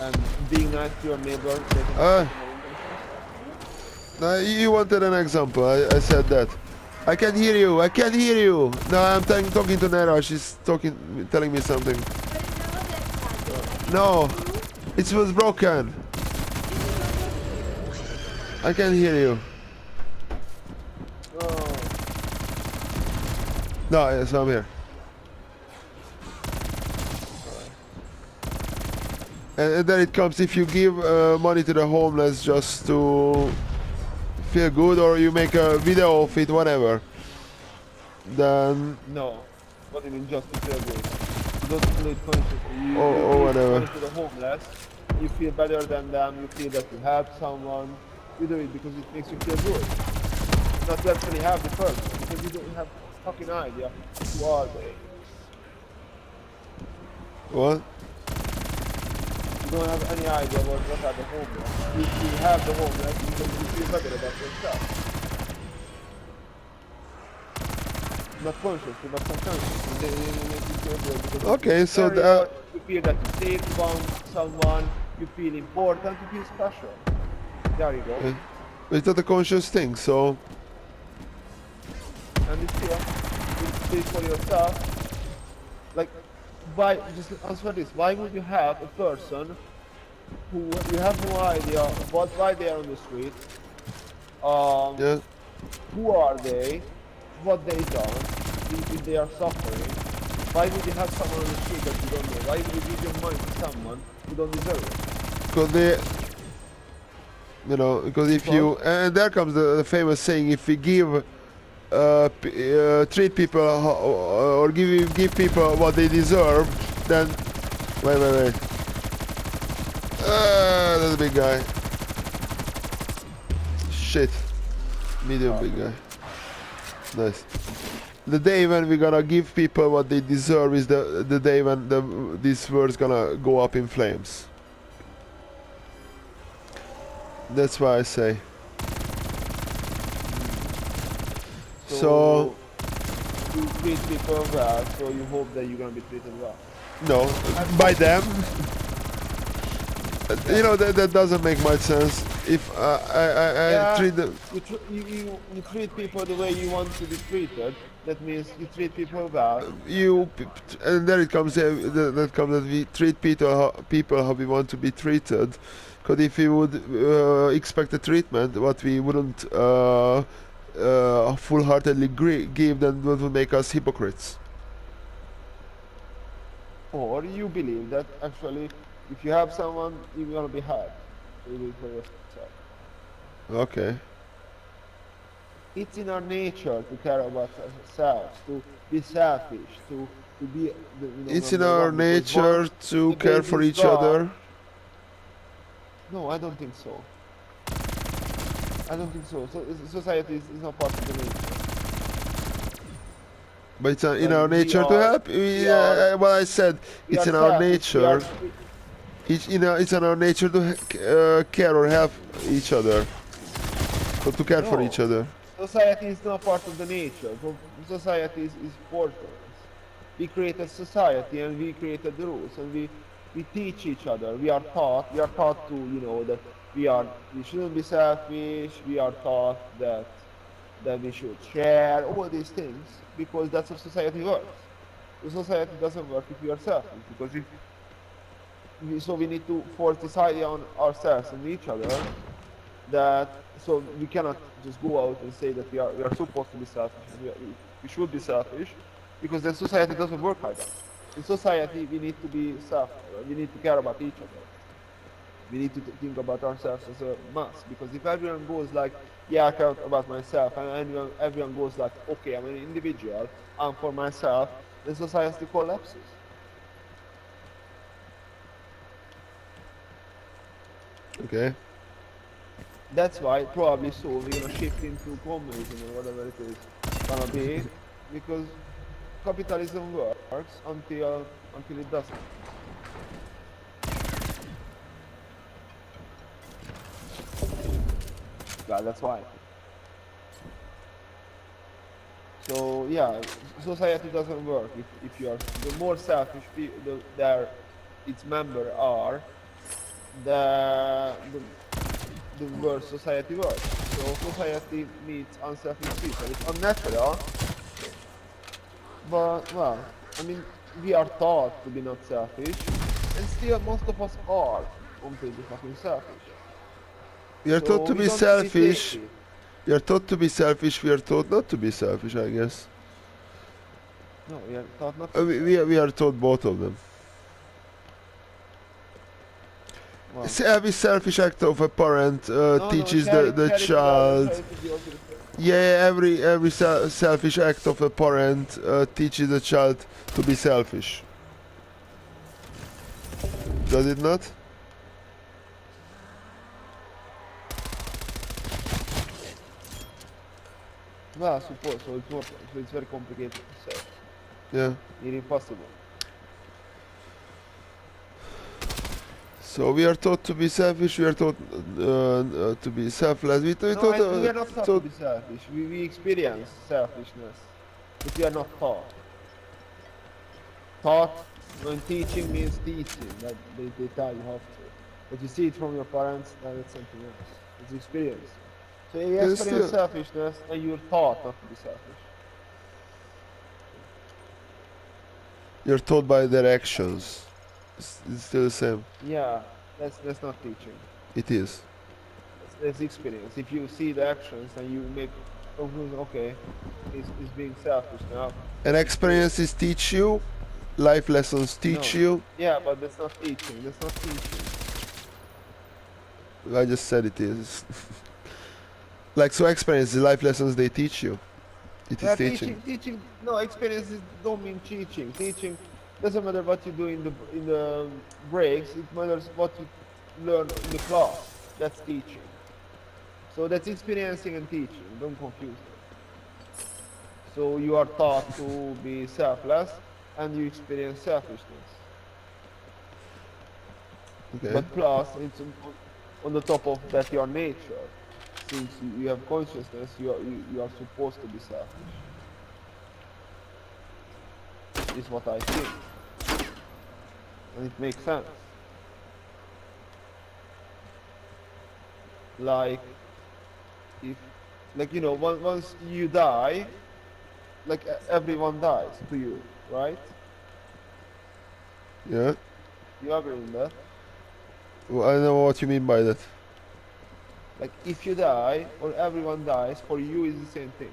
And being nice to your neighbor doesn't Uh, affect your intentions? no, you wanted an example. I said that. I can hear you. I can hear you. No, I'm talking to Nera. She's telling me something. No, it was broken. I can hear you. Oh, No, yes, I'm here. And then it comes if you give money to the homeless just to feel good, or you make a video of it, whatever. Then no. What do you mean just to feel good? You don't do it consciously. You or give whatever. money to the homeless, you feel better than them, you feel that you help someone. You do it because it makes you feel good. Not to actually help the person, because you don't have a fucking idea who are they. What? You don't have any idea what are the homeless. You have the homeless because you feel better about yourself. Not consciously, but subconsciously. They make you feel good because you feel Okay, so superior, you feel that you saved someone, you feel important, you feel special. There you go. it's not a conscious thing. So And it's here. You do it for yourself. Like, why, just answer this, why would you have a person who you have no idea why they are on the street, yeah, who are they, what they done, if they are suffering. Why would you have someone on the street that you don't know? Why would you give your money to someone who don't deserve it? because they, because if you, and there comes the famous saying: if we give, treat people or give people what they deserve, then wait. That's a big guy. Shit, medium big guy. Nice. The day when we're gonna give people what they deserve is the day when this world's gonna go up in flames. That's why I say. So you treat people well, so you hope that you're gonna be treated well. no, by them. You know that doesn't make much sense. If I treat them, You treat people the way you want to be treated. That means you treat people well. and then it comes that comes that we treat people how we want to be treated. Because if we would expect a treatment what we wouldn't full-heartedly give, then that would make us hypocrites. Or you believe that actually, if you help someone, you're gonna be helped. So you do it for yourself. Okay. It's in our nature to care about ourselves, to be selfish, to be It's in number our one. Because nature once to the care base for is each gone, other. no, I don't think so. I don't think so. So society is not part of the nature. But it's in Like our nature to help. Well, I said we it's are in our selfish. nature. It's in our nature to care or help each other. To care for each No, other. society is not part of the nature. Society is forced on us. We created society and we created the rules and we teach each other. We are taught to, that we shouldn't be selfish. We are taught that we should share all these things because that's how society works. The society doesn't work if we are selfish because if so we need to force this idea on ourselves and each other that so we cannot just go out and say that we are supposed to be selfish and we should be selfish because then society doesn't work like that. In society we need to be self we need to care about each other. We need to think about ourselves as a mass because if everyone goes like yeah, I care about myself and everyone goes like okay, I'm an individual, I'm for myself, then society collapses. Okay. That's why probably so we're gonna shift into communism or whatever it is gonna be because capitalism works until it doesn't. Yeah, that's why. So yeah, society doesn't work if you are the more selfish there its member are, the world society works. So society meets unselfish people. It's unnatural, but well, I mean, we are taught to be not selfish, and still most of us are completely fucking selfish. We are taught So to we be don't really take selfish. it. We are taught to be selfish. We are taught not to be selfish, I guess. No, we are taught not to. We are taught both of them. Well, Every selfish act of a parent teaches the child. charity builds respect. Yeah, every selfish act of a parent teaches the child to be selfish. Does it not? Well, I suppose so. It's not. So it's very complicated to say. Yeah. Near impossible. So we are taught to be selfish. We are taught to be selfless. We No, taught, I think we are not taught to taught be selfish. We experience selfishness, but we are not taught. Taught when teaching means teaching, that they tell you how to. But you see it from your parents, then it's something else. It's experience. So you It's experience still- selfishness and you're taught not to be selfish. you're taught by their actions. It's still the same. Yeah, that's not teaching. It is. That's experience. If you see the actions and you make conclusion, okay, he's being selfish now. And experiences teach you. Life lessons teach No. you. Yeah, but that's not teaching. That's not teaching. I just said it is. Like, so experiences, life lessons, they teach you. It is Yeah, teaching. teaching. No, experiences don't mean teaching. Teaching doesn't matter what you do in the breaks. It matters what you learn in the class. That's teaching. So that's experiencing and teaching. Don't confuse them. So you are taught to be selfless, and you experience selfishness. Okay. But plus, it's on the top of that your nature. Since you have consciousness, you are supposed to be selfish. Is what I think. And it makes sense. Like, if, like, you know, once you die, like everyone dies to you, right? Yeah. You agree with that? Well, I know what you mean by that. Like, if you die or everyone dies, for you is the same thing.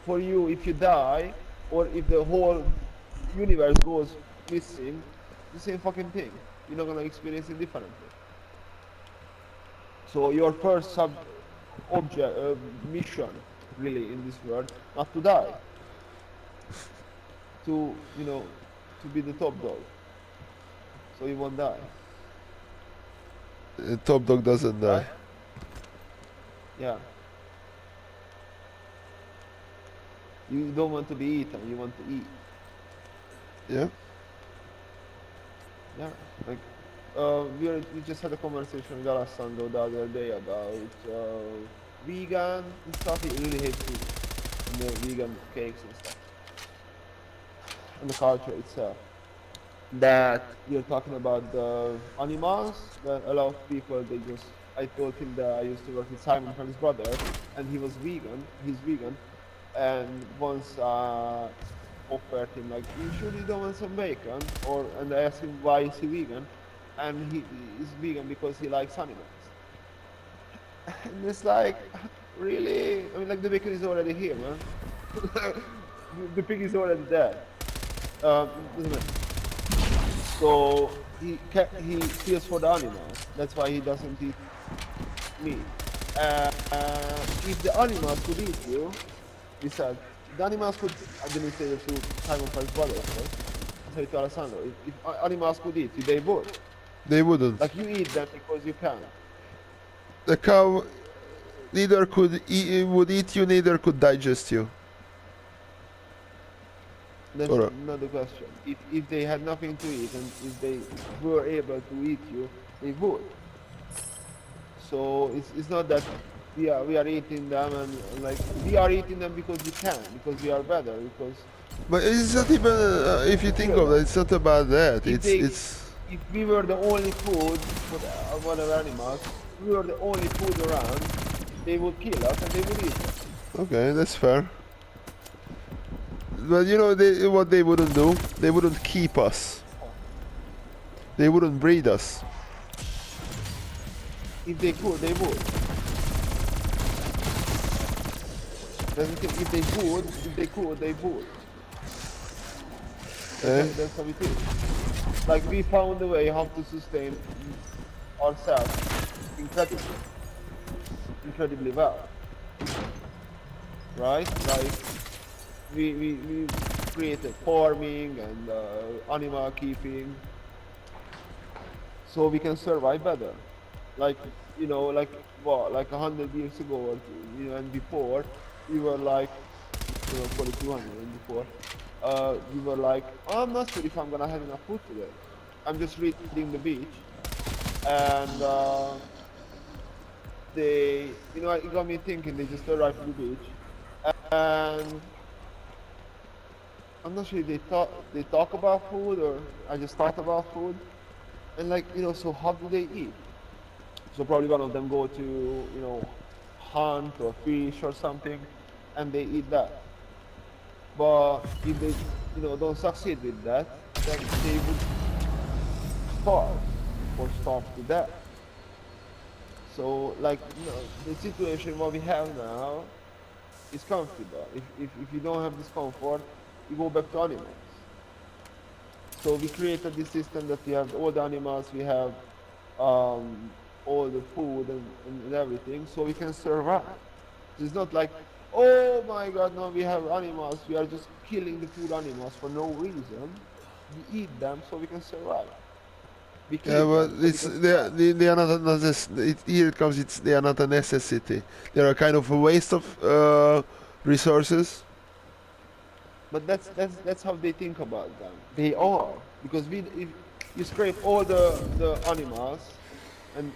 For you, if you die or if the whole universe goes missing, the same fucking thing. You're not gonna experience it differently. So your first mission, really, in this world, not to die. To, you know, to be the top dog. So you won't die. Top dog doesn't die. Right? Yeah. You don't want to be eaten, you want to eat. Yeah. Yeah. Like, we just had a conversation with Alessandro the other day about vegan and stuff. He really hates food. And the vegan cakes and stuff. And the culture itself. That you're talking about the animals, that a lot of people, they just, I told him that I used to work with Simon from his brother, and he was vegan, he's vegan, and once offered him like, you sure you don't want some bacon? And I asked him why is he vegan, and he is vegan because he likes animals. And it's like, really? I mean, like, the bacon is already here, man. The pig is already dead. Doesn't matter. So he feels for the animals. That's why he doesn't eat meat. If the animals could eat you, he said, the animals could. I didn't say this to Simon Price's brother, of course. I said it to Alessandro. If animals could eat you, they would. They wouldn't. Like, you eat them because you can. The cow neither would eat you, neither could digest you. That's Alright. not the question. If they had nothing to eat and if they were able to eat you, they would. So it's not that we are eating them and like we are eating them because we can, because we are better, because But it's not even, if you think of it, it's not about that. If they, It's. if we were the only food for the other animals, we were the only food around, they would kill us and they would eat us. Okay, that's fair. But you know what they wouldn't do? They wouldn't keep us. They wouldn't breed us. If they could, they would. That's the thing, if they could, they would. Eh? That's how it is. Like we found a way how to sustain ourselves incredibly well. Right? Like we created farming and animal keeping so we can survive better. Like, you know, like what, like 100 years ago or, you know, and before, we were like, you know, 4200 and before, we were like, oh, I'm not sure if I'm gonna have enough food today. I'm just reading the beach, and they, you know, it got me thinking. They just arrived at the beach, and I'm not sure if they talk about food or I just thought about food, and like, you know, so how do they eat? So probably one of them go to, you know, hunt or fish or something, and they eat that. But if they, you know, don't succeed with that, then they would starve or starve to death. So like, you know, the situation what we have now is comfortable. If you don't have this comfort, you go back to animals. So we created this system that we have all the animals, we have all the food and everything, so we can survive. It's not like, oh my god, no, we have animals, we are just killing the food animals for no reason. We eat them so we can survive. We Yeah, kill but them so we it's can survive. they are not a here it comes. It's they are not a necessity. They are a kind of a waste of resources. But that's how they think about them. They are, because we, if you scrape all the animals and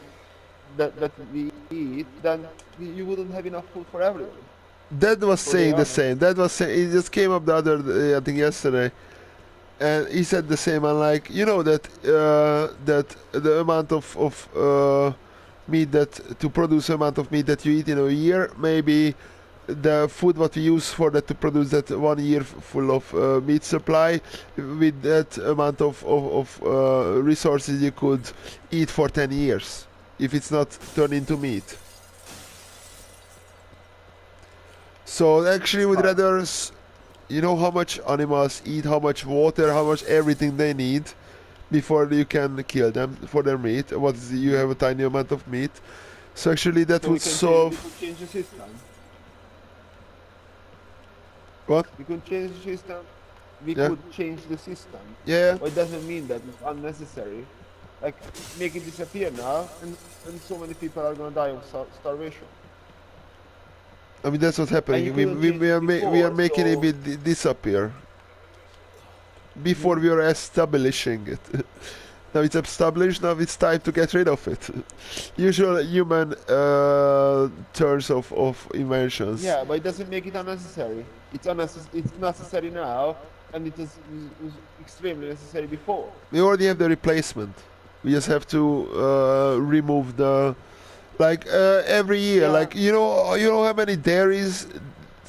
that we eat, then you wouldn't have enough food for everyone. That was So they saying the are. same. That was saying. It just came up the other, I think yesterday, and he said the same. And like you know that that the amount of meat that to produce the amount of meat that you eat in a year, maybe the food what we use for that to produce that 1 year full of meat supply, with that amount of resources you could eat for 10 years if it's not turned into meat. So actually would rather you know how much animals eat, how much water, how much everything they need before you can kill them for their meat. What is you have a tiny amount of meat. So actually that So we would can solve we could change the system. what? We could change the system. We Yeah. could change the system. Yeah. But it doesn't mean that it's unnecessary. Like, make it disappear now, and so many people are gonna die of starvation. I mean that's what's And happening. you We, couldn't we, change we it are we are before, making so it disappear before we are establishing it. Now it's established. Now it's time to get rid of it. Usual human turns of inventions. yeah, but it doesn't make it unnecessary. It's necessary now, and was extremely necessary before. We already have the replacement. We just have to remove the like every year. Yeah. Like you know how many dairies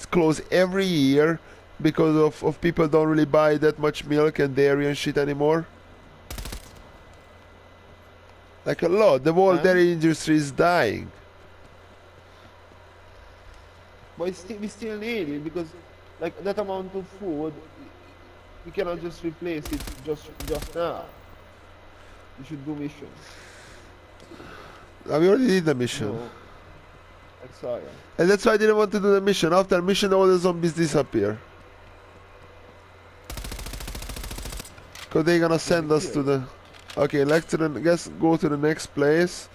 close every year because of people don't really buy that much milk and dairy and shit anymore. Like a lot. The whole And dairy industry is dying. but we still need it because, like, that amount of food, we cannot just replace it just now. We should do missions. We already did the mission. No, exile. And that's why I didn't want to do the mission. After mission all the zombies disappear. Cause they're gonna send us to the... Okay, let's go to the next place.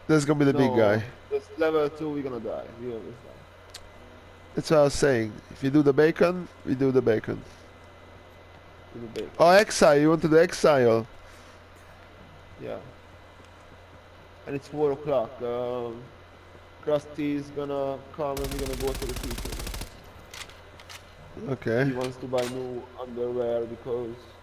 That's gonna be the big guy. This level 2, we're gonna die. We always die. That's what I was saying. If you do the bacon, we do the bacon. To the base. Oh, exile. You want to do exile? Yeah. And it's 4 o'clock. Krusty is gonna come and we're gonna go to the future. Okay. He wants to buy new underwear because